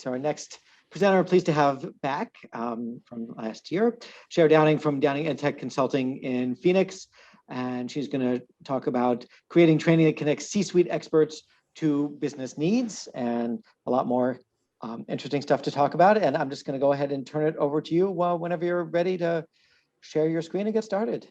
so our next presenter, pleased to have back from last year, Sher Downing from Downing EdTech Consulting in Phoenix. And she's going to talk about creating training that connects C-suite experts to business needs and a lot more interesting stuff to talk about. And I'm just going to go ahead and turn it over to you whenever you're ready to share your screen and get started.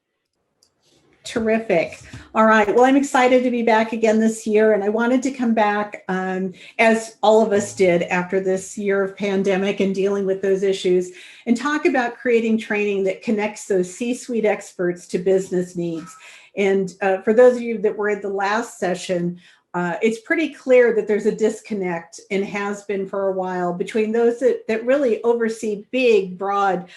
Terrific. All right. Well, I'm excited to be back again this year, and I wanted to come back, as all of us did after this year of pandemic and dealing with those issues, and talk about creating training that connects those C-suite experts to business needs. And for those of you that were at the last session, it's pretty clear that there's a disconnect, and has been for a while, between those that really oversee big, broad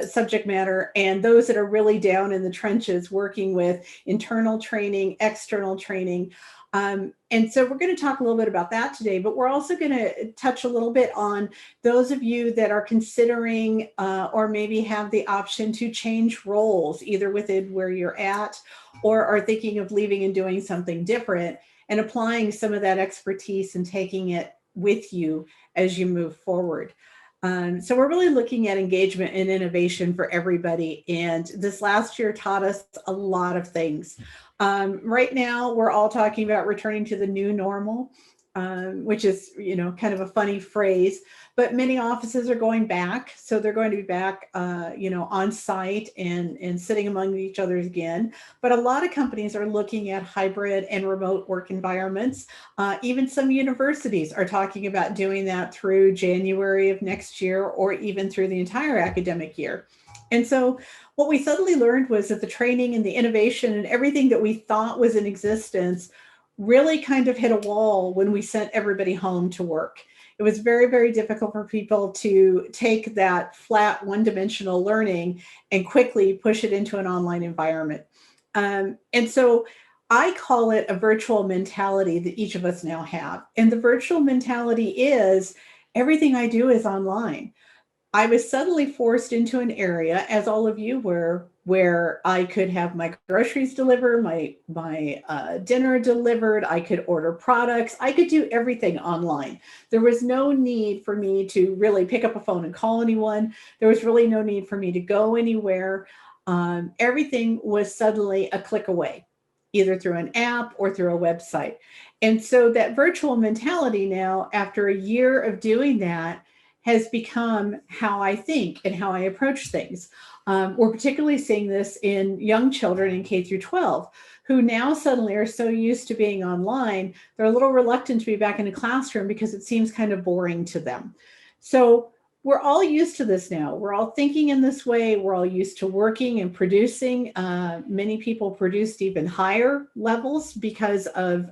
subject matter and those that are really down in the trenches working with internal training, external training. And so we're going to talk a little bit about that today, but we're also going to touch a little bit on those of you that are considering or maybe have the option to change roles, either within where you're at or are thinking of leaving and doing something different, and applying some of that expertise and taking it with you as you move forward. So we're really looking at engagement and innovation for everybody. And this last year taught us a lot of things. Right now, we're all talking about returning to the new normal, which is, kind of a funny phrase, but many offices are going back. So they're going to be back, on site and sitting among each other again. But a lot of companies are looking at hybrid and remote work environments. Even some universities are talking about doing that through January of next year, or even through the entire academic year. And so what we suddenly learned was that the training and the innovation and everything that we thought was in existence really kind of hit a wall when we sent everybody home to work. It was very, very difficult for people to take that flat one-dimensional learning and quickly push it into an online environment. And so I call it a virtual mentality that each of us now have. And the virtual mentality is everything I do is online. I was suddenly forced into an area, as all of you were, where I could have my groceries delivered, my dinner delivered, I could order products, I could do everything online. There was no need for me to really pick up a phone and call anyone. There was really no need for me to go anywhere. Everything was suddenly a click away, either through an app or through a website. And so that virtual mentality now, after a year of doing that, has become how I think and how I approach things. We're particularly seeing this in young children in K through 12, who now suddenly are so used to being online, they're a little reluctant to be back in a classroom because it seems kind of boring to them. So we're all used to this now. We're all thinking in this way. We're all used to working and producing. Many people produced even higher levels because of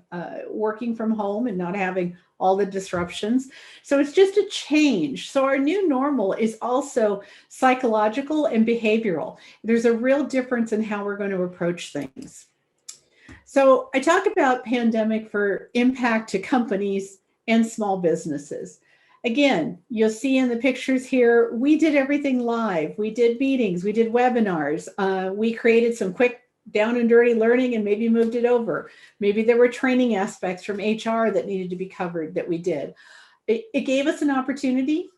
working from home and not having all the disruptions. So it's just a change. So our new normal is also psychological and behavioral. There's a real difference in how we're going to approach things. So I talk about pandemic for impact to companies and small businesses. Again, you'll see in the pictures here, we did everything live. We did meetings, we did webinars. We created some quick down and dirty learning and maybe moved it over. Maybe there were training aspects from HR that needed to be covered that we did. It gave us an opportunity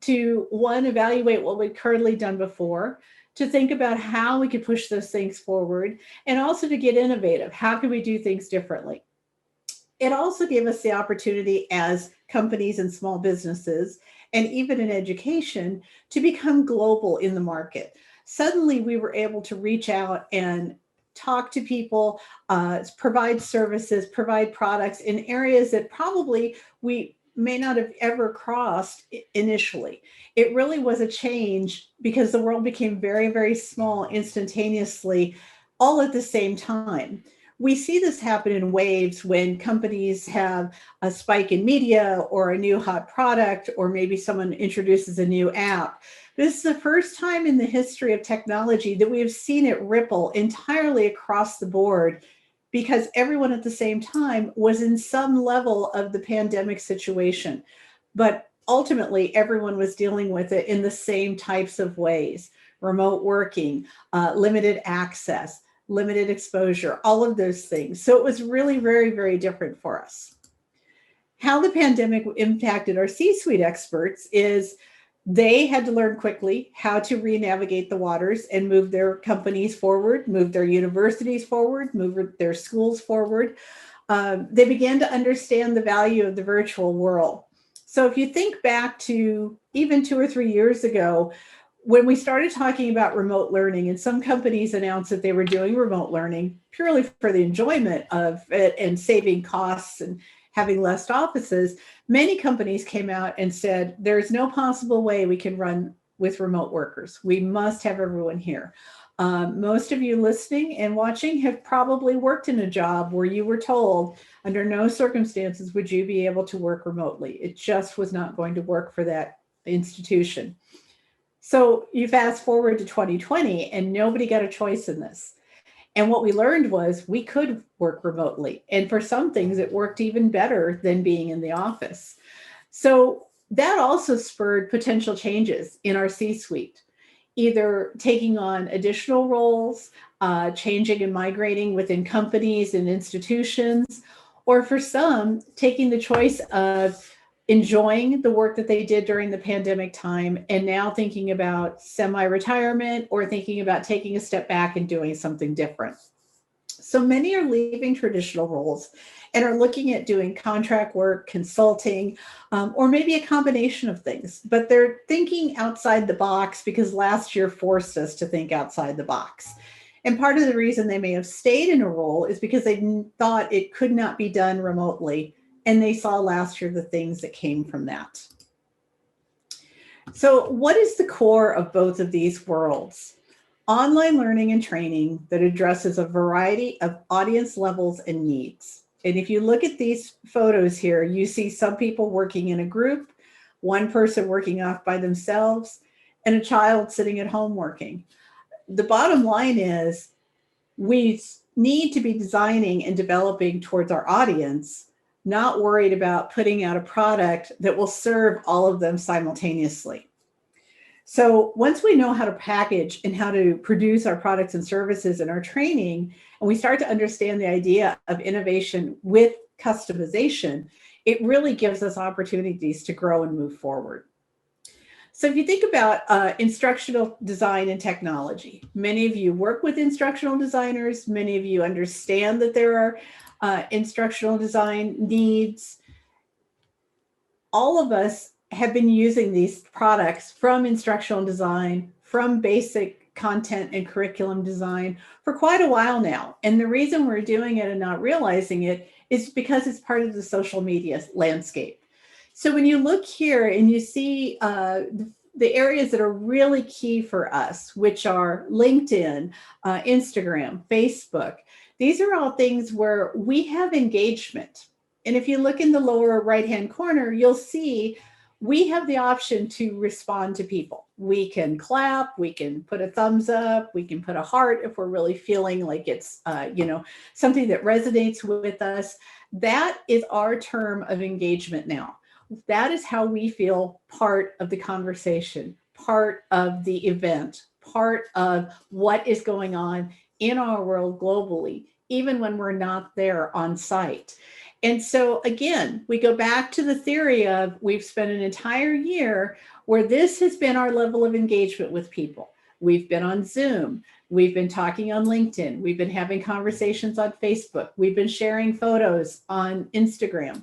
to, one, evaluate what we'd currently done before, to think about how we could push those things forward, and also to get innovative. How can we do things differently? It also gave us the opportunity as companies and small businesses, and even in education, to become global in the market. Suddenly, we were able to reach out and talk to people, provide services, provide products in areas that probably we may not have ever crossed initially. It really was a change because the world became very, very small instantaneously, all at the same time. We see this happen in waves when companies have a spike in media or a new hot product, or maybe someone introduces a new app. This is the first time in the history of technology that we have seen it ripple entirely across the board, because everyone at the same time was in some level of the pandemic situation. But ultimately, everyone was dealing with it in the same types of ways: remote working, limited access, limited exposure, all of those things. So it was really very, very different for us. how the pandemic impacted our C-suite experts is they had to learn quickly how to re-navigate the waters and move their companies forward, move their universities forward, move their schools forward. They began to understand the value of the virtual world. So if you think back to even 2 or 3 years ago, when we started talking about remote learning, and some companies announced that they were doing remote learning purely for the enjoyment of it and saving costs and having less offices, many companies came out and said, there's no possible way we can run with remote workers. We must have everyone here. Most of you listening and watching have probably worked in a job where you were told, under no circumstances would you be able to work remotely. It just was not going to work for that institution. So you fast forward to 2020 and nobody got a choice in this. And what we learned was we could work remotely. And for some things, it worked even better than being in the office. So that also spurred potential changes in our C-suite, either taking on additional roles, changing and migrating within companies and institutions, or for some, taking the choice of enjoying the work that they did during the pandemic time and now thinking about semi-retirement or thinking about taking a step back and doing something different. So many are leaving traditional roles and are looking at doing contract work, consulting, or maybe a combination of things, but they're thinking outside the box because last year forced us to think outside the box. And part of the reason they may have stayed in a role is because they thought it could not be done remotely. And they saw last year the things that came from that. So what is the core of both of these worlds? Online learning and training that addresses a variety of audience levels and needs. And if you look at these photos here, you see some people working in a group, one person working off by themselves, and a child sitting at home working. The bottom line is we need to be designing and developing towards our audience, not worried about putting out a product that will serve all of them simultaneously. So once we know how to package and how to produce our products and services in our training, and we start to understand the idea of innovation with customization, it really gives us opportunities to grow and move forward. So if you think about instructional design and technology, many of you work with instructional designers, many of you understand that there are instructional design needs. All of us have been using these products from instructional design, from basic content and curriculum design for quite a while now. And the reason we're doing it and not realizing it is because it's part of the social media landscape. So when you look here and you see the areas that are really key for us, which are LinkedIn, Instagram, Facebook, these are all things where we have engagement. And if you look in the lower right-hand corner, you'll see we have the option to respond to people. We can clap, we can put a thumbs up, we can put a heart if we're really feeling like it's something that resonates with us. That is our term of engagement now. That is how we feel part of the conversation, part of the event, part of what is going on in our world globally, even when we're not there on site. And so again, we go back to the theory of we've spent an entire year where this has been our level of engagement with people. We've been on Zoom, we've been talking on LinkedIn, we've been having conversations on Facebook, we've been sharing photos on Instagram.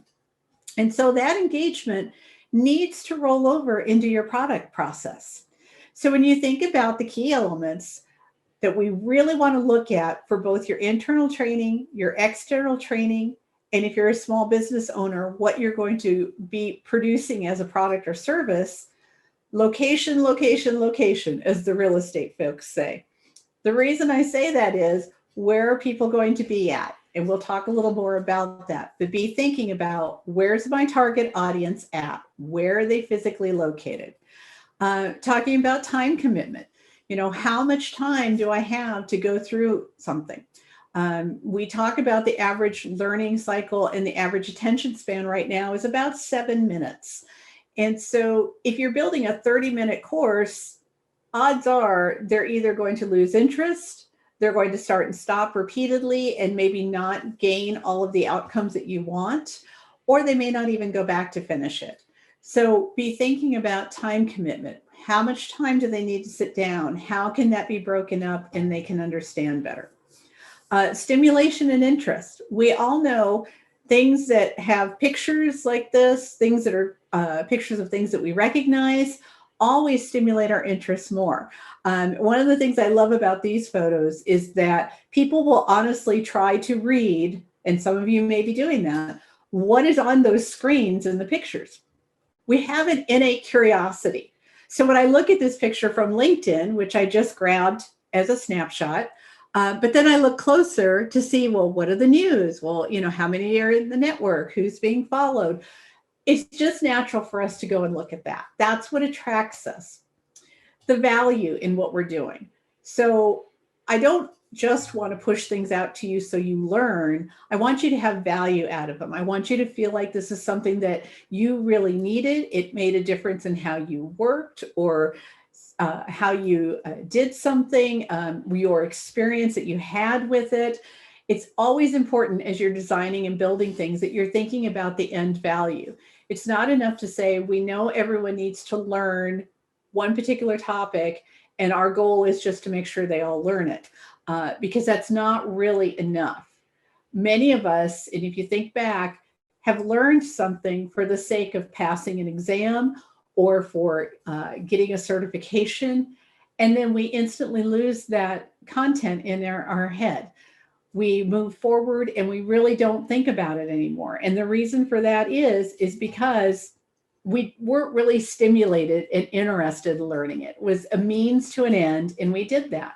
And so that engagement needs to roll over into your product process. So when you think about the key elements that we really want to look at for both your internal training, your external training, and if you're a small business owner, what you're going to be producing as a product or service, location, location, location, as the real estate folks say. The reason I say that is, where are people going to be at? And we'll talk a little more about that, but be thinking about where's my target audience at? Where are they physically located? Talking about time commitment. How much time do I have to go through something? We talk about the average learning cycle, and the average attention span right now is about 7 minutes. And so if you're building a 30-minute course, odds are they're either going to lose interest, they're going to start and stop repeatedly and maybe not gain all of the outcomes that you want, or they may not even go back to finish it. So be thinking about time commitment. How much time do they need to sit down? How can that be broken up and they can understand better? Stimulation and interest. We all know things that have pictures like this, things that are pictures of things that we recognize, always stimulate our interest more. One of the things I love about these photos is that people will honestly try to read, and some of you may be doing that, what is on those screens in the pictures. We have an innate curiosity. So when I look at this picture from LinkedIn, which I just grabbed as a snapshot, but then I look closer to see, well, what are the news? Well, how many are in the network? Who's being followed? It's just natural for us to go and look at that. That's what attracts us. The value in what we're doing. So I don't just want to push things out to you so you learn. I want you to have value out of them. I want you to feel like this is something that you really needed. It made a difference in how you worked or how you did something, your experience that you had with it. It's always important as you're designing and building things that you're thinking about the end value. It's not enough to say, we know everyone needs to learn one particular topic, and our goal is just to make sure they all learn it, because that's not really enough. Many of us, and if you think back, have learned something for the sake of passing an exam or for getting a certification, and then we instantly lose that content in our head. We move forward and we really don't think about it anymore. And the reason for that is because we weren't really stimulated and interested in learning it. It was a means to an end, and we did that.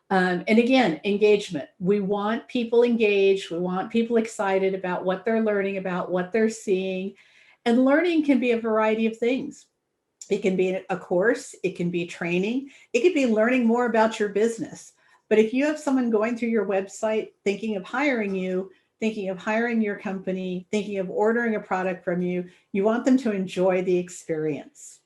And again, engagement. We want people engaged. We want people excited about what they're learning about, what they're seeing. And learning can be a variety of things. It can be a course, it can be training, it could be learning more about your business. But if you have someone going through your website thinking of hiring you, thinking of hiring your company, thinking of ordering a product from you, you want them to enjoy the experience.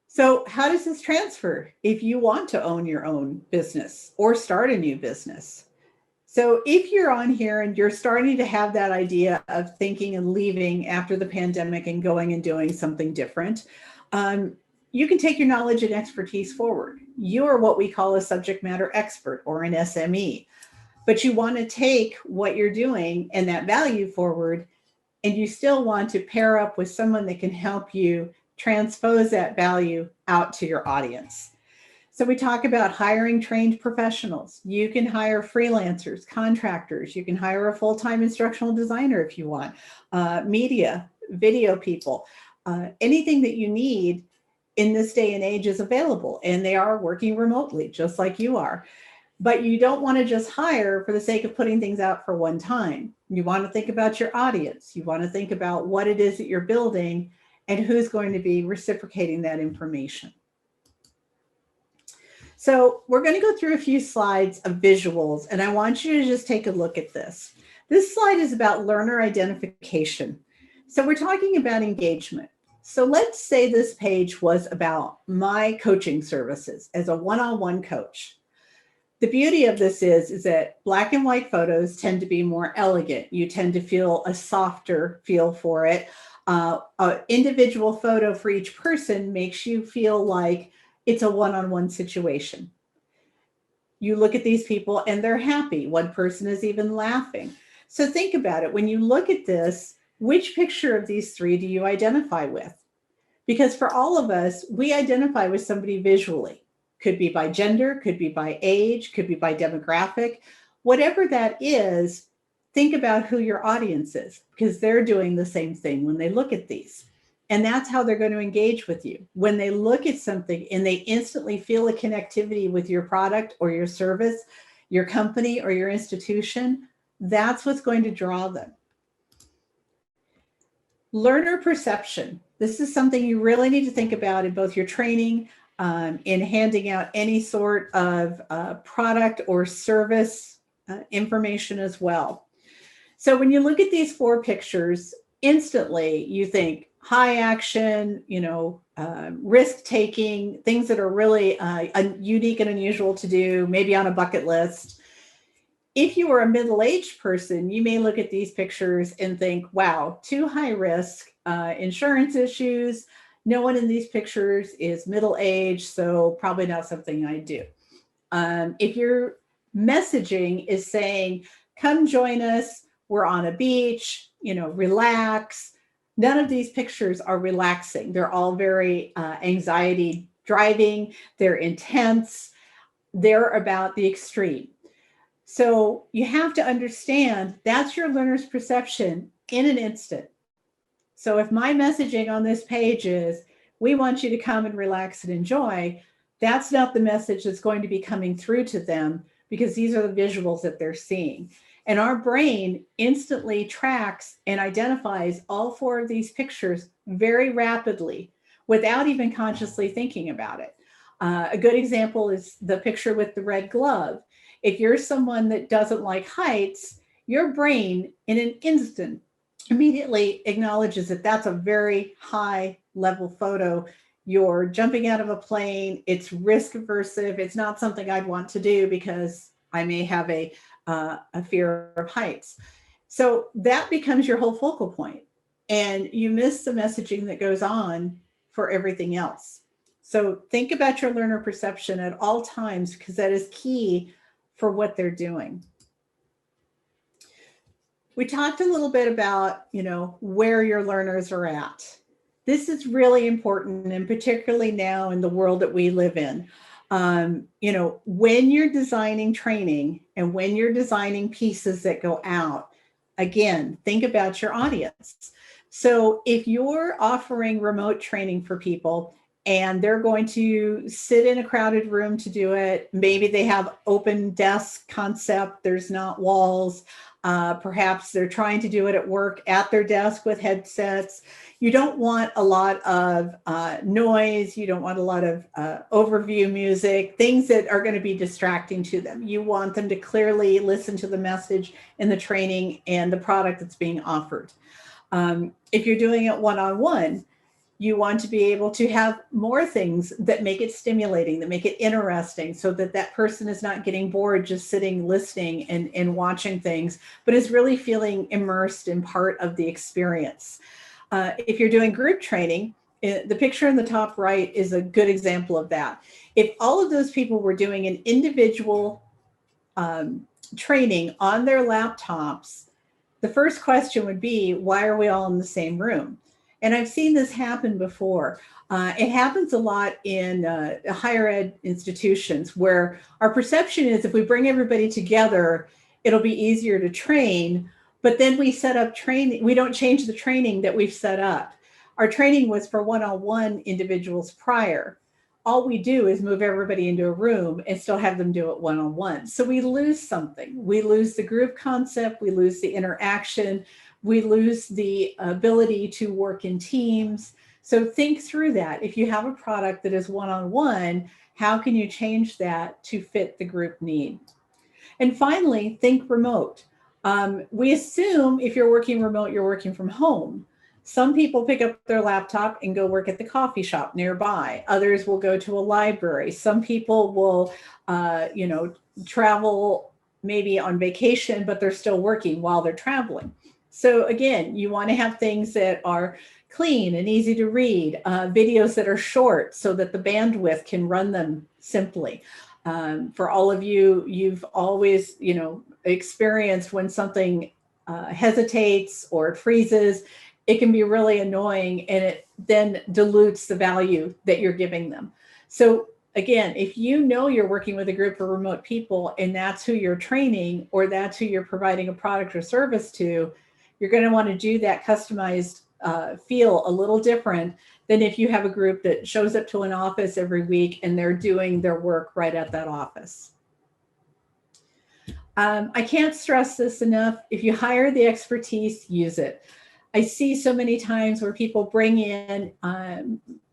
So how does this transfer if you want to own your own business or start a new business? So if you're on here and you're starting to have that idea of thinking and leaving after the pandemic and going and doing something different, you can take your knowledge and expertise forward. You are what we call a subject matter expert or an SME, but you want to take what you're doing and that value forward, and you still want to pair up with someone that can help you transpose that value out to your audience. So we talk about hiring trained professionals. You can hire freelancers, contractors. You can hire a full-time instructional designer if you want, media, video people. Anything that you need in this day and age is available, and they are working remotely just like you are. But you don't want to just hire for the sake of putting things out for one time. You want to think about your audience. You want to think about what it is that you're building and who's going to be reciprocating that information. So we're going to go through a few slides of visuals, and I want you to just take a look at this. This slide is about learner identification. So we're talking about engagement. So let's say this page was about my coaching services as a one-on-one coach. The beauty of this is that black and white photos tend to be more elegant. You tend to feel a softer feel for it. An individual photo for each person makes you feel like it's a one-on-one situation. You look at these people and they're happy. One person is even laughing. So think about it. When you look at this, which picture of these three do you identify with? Because for all of us, we identify with somebody visually. Could be by gender, could be by age, could be by demographic. Whatever that is, think about who your audience is, because they're doing the same thing when they look at these. And that's how they're going to engage with you. When they look at something and they instantly feel a connectivity with your product or your service, your company or your institution, that's what's going to draw them. Learner perception. This is something you really need to think about in both your training, in handing out any sort of product or service information as well. So when you look at these four pictures, instantly you think high action, risk taking, things that are really unique and unusual to do, maybe on a bucket list. If you are a middle-aged person, you may look at these pictures and think, wow, too high risk, insurance issues. No one in these pictures is middle-aged, so probably not something I do. If your messaging is saying, come join us, we're on a beach, relax. None of these pictures are relaxing. They're all very anxiety driving. They're intense. They're about the extreme. So you have to understand that's your learner's perception in an instant. So if my messaging on this page is, we want you to come and relax and enjoy, that's not the message that's going to be coming through to them, because these are the visuals that they're seeing. And our brain instantly tracks and identifies all 4 of these pictures very rapidly without even consciously thinking about it. A good example is the picture with the red glove. If you're someone that doesn't like heights, your brain in an instant immediately acknowledges that that's a very high level photo. You're jumping out of a plane. It's risk aversive. It's not something I'd want to do because I may have a fear of heights. So that becomes your whole focal point, and you miss the messaging that goes on for everything else. So think about your learner perception at all times, because that is key for what they're doing. We talked a little bit about, where your learners are at. This is really important, and particularly now in the world that we live in. When you're designing training and when you're designing pieces that go out, again, think about your audience. So if you're offering remote training for people and they're going to sit in a crowded room to do it, maybe they have open desk concept, there's not walls, perhaps they're trying to do it at work at their desk with headsets. You don't want a lot of noise. You don't want a lot of overview music, things that are going to be distracting to them. You want them to clearly listen to the message in the training and the product that's being offered. If you're doing it one-on-one, you want to be able to have more things that make it stimulating, that make it interesting, so that that person is not getting bored just sitting, listening and watching things, but is really feeling immersed in part of the experience. If you're doing group training, the picture in the top right is a good example of that. If all of those people were doing an individual training on their laptops, the first question would be, why are we all in the same room? And I've seen this happen before. It happens a lot in higher ed institutions, where our perception is if we bring everybody together, it'll be easier to train. But then we set up training. We don't change the training that we've set up. Our training was for one-on-one individuals prior. All we do is move everybody into a room and still have them do it one-on-one. So we lose something. We lose the group concept. We lose the interaction. We lose the ability to work in teams. So think through that. If you have a product that is one-on-one, how can you change that to fit the group need? And finally, think remote. We assume if you're working remote, you're working from home. Some people pick up their laptop and go work at the coffee shop nearby. Others will go to a library. Some people will, travel maybe on vacation, but they're still working while they're traveling. So again, you want to have things that are clean and easy to read, videos that are short so that the bandwidth can run them simply. For all of you, you've always, experienced when something hesitates or it freezes. It can be really annoying, and it then dilutes the value that you're giving them. So again, if you know you're working with a group of remote people and that's who you're training, or that's who you're providing a product or service to, you're going to want to do that customized feel a little different than if you have a group that shows up to an office every week and they're doing their work right at that office. I can't stress this enough. If you hire the expertise, use it. I see so many times where people bring in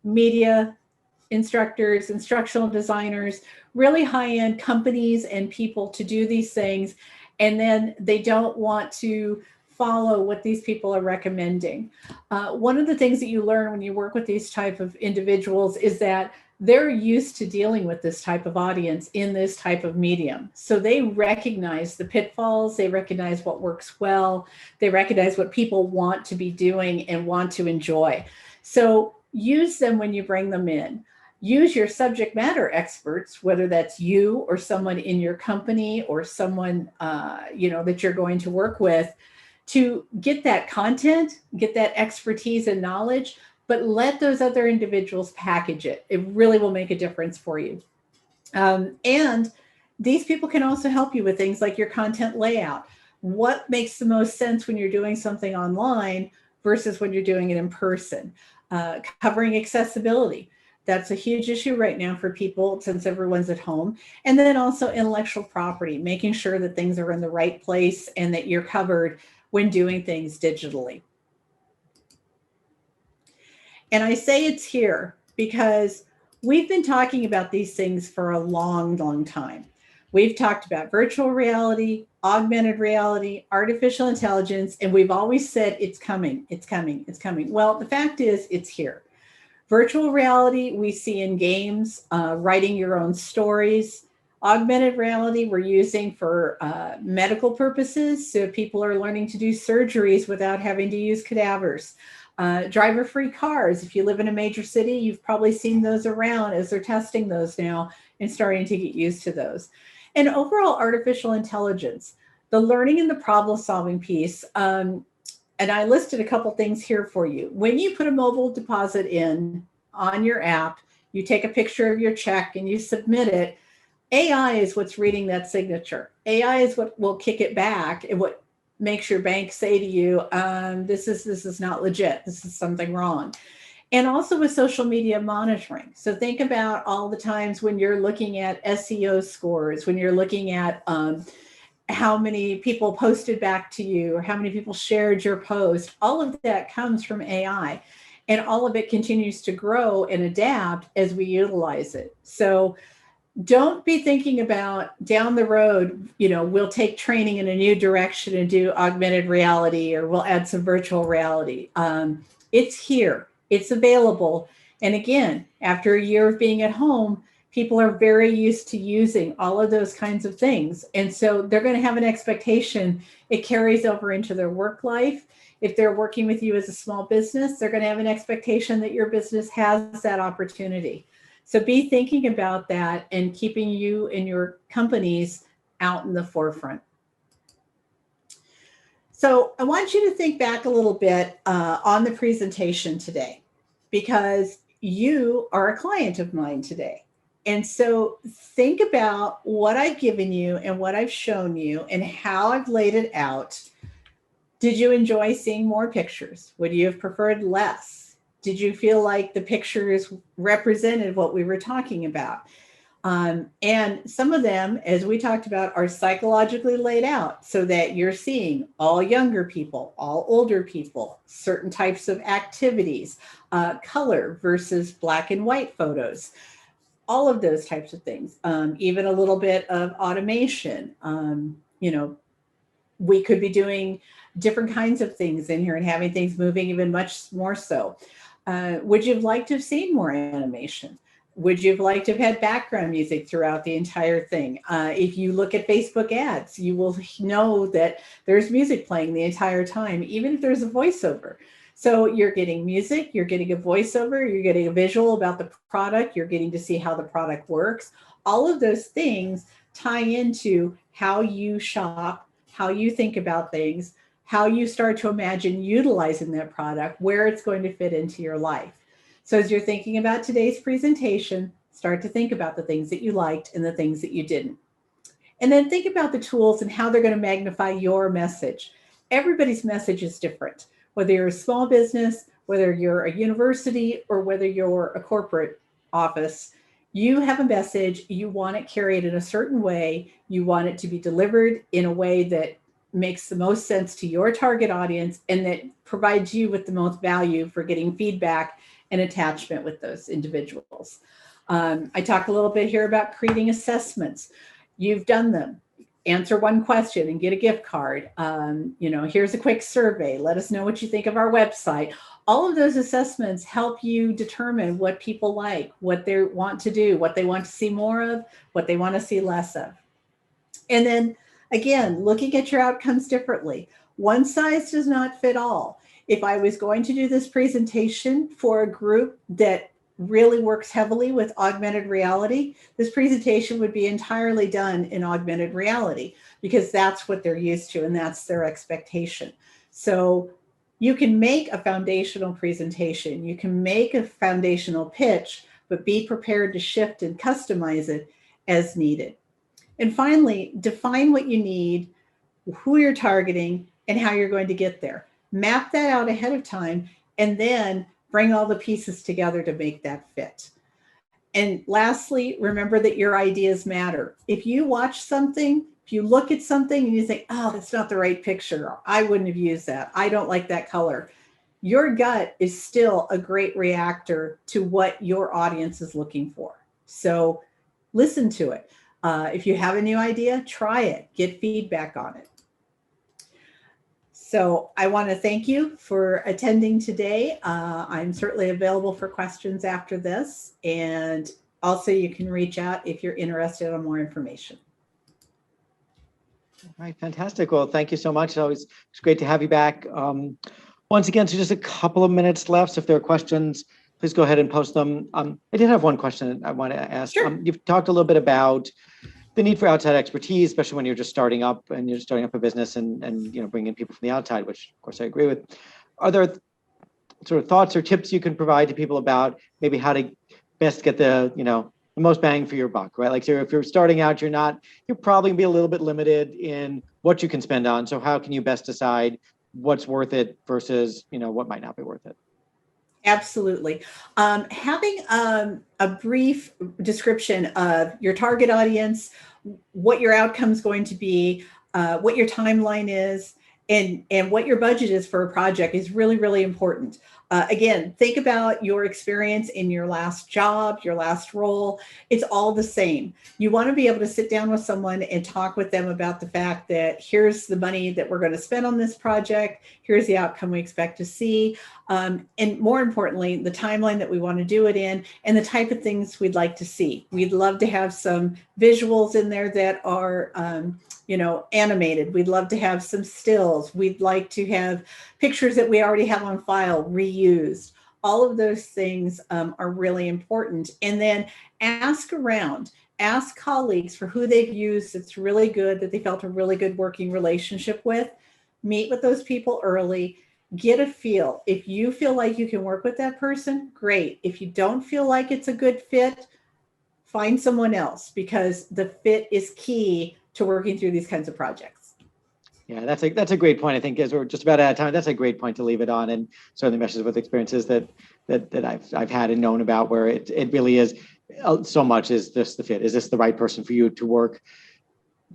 media instructors, instructional designers, really high-end companies and people to do these things, and then they don't want to follow what these people are recommending. One of the things that you learn when you work with these type of individuals is that they're used to dealing with this type of audience in this type of medium. So they recognize the pitfalls, they recognize what works well, they recognize what people want to be doing and want to enjoy. So use them when you bring them in. Use your subject matter experts, whether that's you or someone in your company or someone that you're going to work with, to get that content, get that expertise and knowledge, but let those other individuals package it. It really will make a difference for you. And these people can also help you with things like your content layout. What makes the most sense when you're doing something online versus when you're doing it in person? Covering accessibility. That's a huge issue right now for people since everyone's at home. And then also intellectual property, making sure that things are in the right place and that you're covered when doing things digitally. And I say it's here because we've been talking about these things for a long, long time. We've talked about virtual reality, augmented reality, artificial intelligence, and we've always said it's coming, it's coming, it's coming. Well, the fact is it's here. Virtual reality we see in games, writing your own stories. Augmented reality we're using for medical purposes, so people are learning to do surgeries without having to use cadavers. Driver-free cars. If you live in a major city, you've probably seen those around as they're testing those now and starting to get used to those. And overall artificial intelligence, the learning and the problem-solving piece. And I listed a couple things here for you. When you put a mobile deposit in on your app, you take a picture of your check and you submit it. AI is what's reading that signature. AI is what will kick it back and what makes your bank say to you, this is not legit. This is something wrong. And also with social media monitoring. So think about all the times when you're looking at SEO scores, when you're looking at how many people posted back to you or how many people shared your post. All of that comes from AI, and all of it continues to grow and adapt as we utilize it. So don't be thinking about down the road, we'll take training in a new direction and do augmented reality, or we'll add some virtual reality. It's here, it's available. And again, after a year of being at home, people are very used to using all of those kinds of things. And so they're going to have an expectation. It carries over into their work life. If they're working with you as a small business, they're going to have an expectation that your business has that opportunity. So be thinking about that and keeping you and your companies out in the forefront. So I want you to think back a little bit on the presentation today, because you are a client of mine today. And so think about what I've given you and what I've shown you and how I've laid it out. Did you enjoy seeing more pictures? Would you have preferred less? Did you feel like the pictures represented what we were talking about? And some of them, as we talked about, are psychologically laid out so that you're seeing all younger people, all older people, certain types of activities, color versus black and white photos, all of those types of things, even a little bit of automation. We could be doing different kinds of things in here and having things moving even much more so. Would you have liked to have seen more animation? Would you have liked to have had background music throughout the entire thing? If you look at Facebook ads, you will know that there's music playing the entire time, even if there's a voiceover. So you're getting music, you're getting a voiceover, you're getting a visual about the product, you're getting to see how the product works. All of those things tie into how you shop, how you think about things, how you start to imagine utilizing that product, where it's going to fit into your life. So as you're thinking about today's presentation, start to think about the things that you liked and the things that you didn't. And then think about the tools and how they're going to magnify your message. Everybody's message is different, whether you're a small business, whether you're a university, or whether you're a corporate office. You have a message, you want it carried in a certain way, you want it to be delivered in a way that makes the most sense to your target audience and that provides you with the most value for getting feedback and attachment with those individuals. I talk a little bit here about creating assessments. You've done them. answer one question and get a gift card. Here's a quick survey. Let us know what you think of our website. All of those assessments help you determine what people like, what they want to do, what they want to see more of, what they want to see less of. And then again, looking at your outcomes differently. One size does not fit all. If I was going to do this presentation for a group that really works heavily with augmented reality, this presentation would be entirely done in augmented reality because that's what they're used to and that's their expectation. So you can make a foundational presentation, you can make a foundational pitch, but be prepared to shift and customize it as needed. And finally, define what you need, who you're targeting, and how you're going to get there. Map that out ahead of time, and then bring all the pieces together to make that fit. And lastly, remember that your ideas matter. If you watch something, if you look at something and you think, oh, that's not the right picture, or I wouldn't have used that, I don't like that color, your gut is still a great reactor to what your audience is looking for. So listen to it. If you have a new idea, try it, get feedback on it. So I want to thank you for attending today. I'm certainly available for questions after this. And also you can reach out if you're interested in more information. All right, fantastic. Well, thank you so much. It's great to have you back. Once again, so just a couple of minutes left. So if there are questions, please go ahead and post them. I did have one question I want to ask. Sure. You've talked a little bit about the need for outside expertise, especially when you're just starting up and you're starting up a business and bringing in people from the outside, which of course I agree with. Are there sort of thoughts or tips you can provide to people about maybe how to best get the most bang for your buck, right? Like, so if you're starting out, you're probably gonna be a little bit limited in what you can spend on. So how can you best decide what's worth it versus, what might not be worth it? Absolutely. Having a brief description of your target audience, what your outcome is going to be, what your timeline is, and what your budget is for a project is really, really important. Again, think about your experience in your last job, your last role. It's all the same. You want to be able to sit down with someone and talk with them about the fact that here's the money that we're going to spend on this project. Here's the outcome we expect to see. And more importantly, the timeline that we want to do it in and the type of things we'd like to see. We'd love to have some visuals in there that are animated. We'd love to have some stills. We'd like to have pictures that we already have on file reused. All of those things are really important. And then ask around, ask colleagues for who they've used that's really good, that they felt a really good working relationship with. Meet with those people early, get a feel. If you feel like you can work with that person, great. If you don't feel like it's a good fit, find someone else, because the fit is key to working through these kinds of projects. Yeah, that's a great point. I think as we're just about out of time, that's a great point to leave it on, and certainly meshes with experiences that I've had and known about, where it really is so much is this the fit. Is this the right person for you to work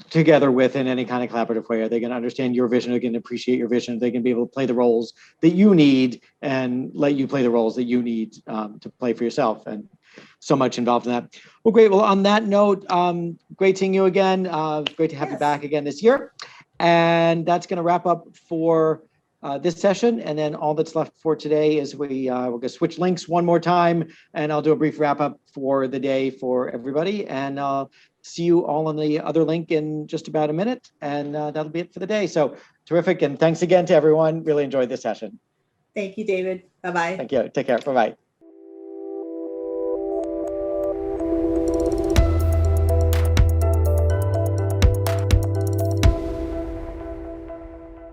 together with in any kind of collaborative way? Are they going to understand your vision? Are they going to appreciate your vision? Are they going to be able to play the roles that you need and let you play the roles that you need to play for yourself? And so much involved in that. Well, great. Well, on that note, great seeing you again. Great to have you back again this year. And that's going to wrap up for this session. And then all that's left for today is we're going to switch links one more time, and I'll do a brief wrap up for the day for everybody. And I'll see you all on the other link in just about a minute. And that'll be it for the day. So terrific. And thanks again to everyone. Really enjoyed this session. Thank you, David. Bye-bye. Thank you. Take care. Bye-bye.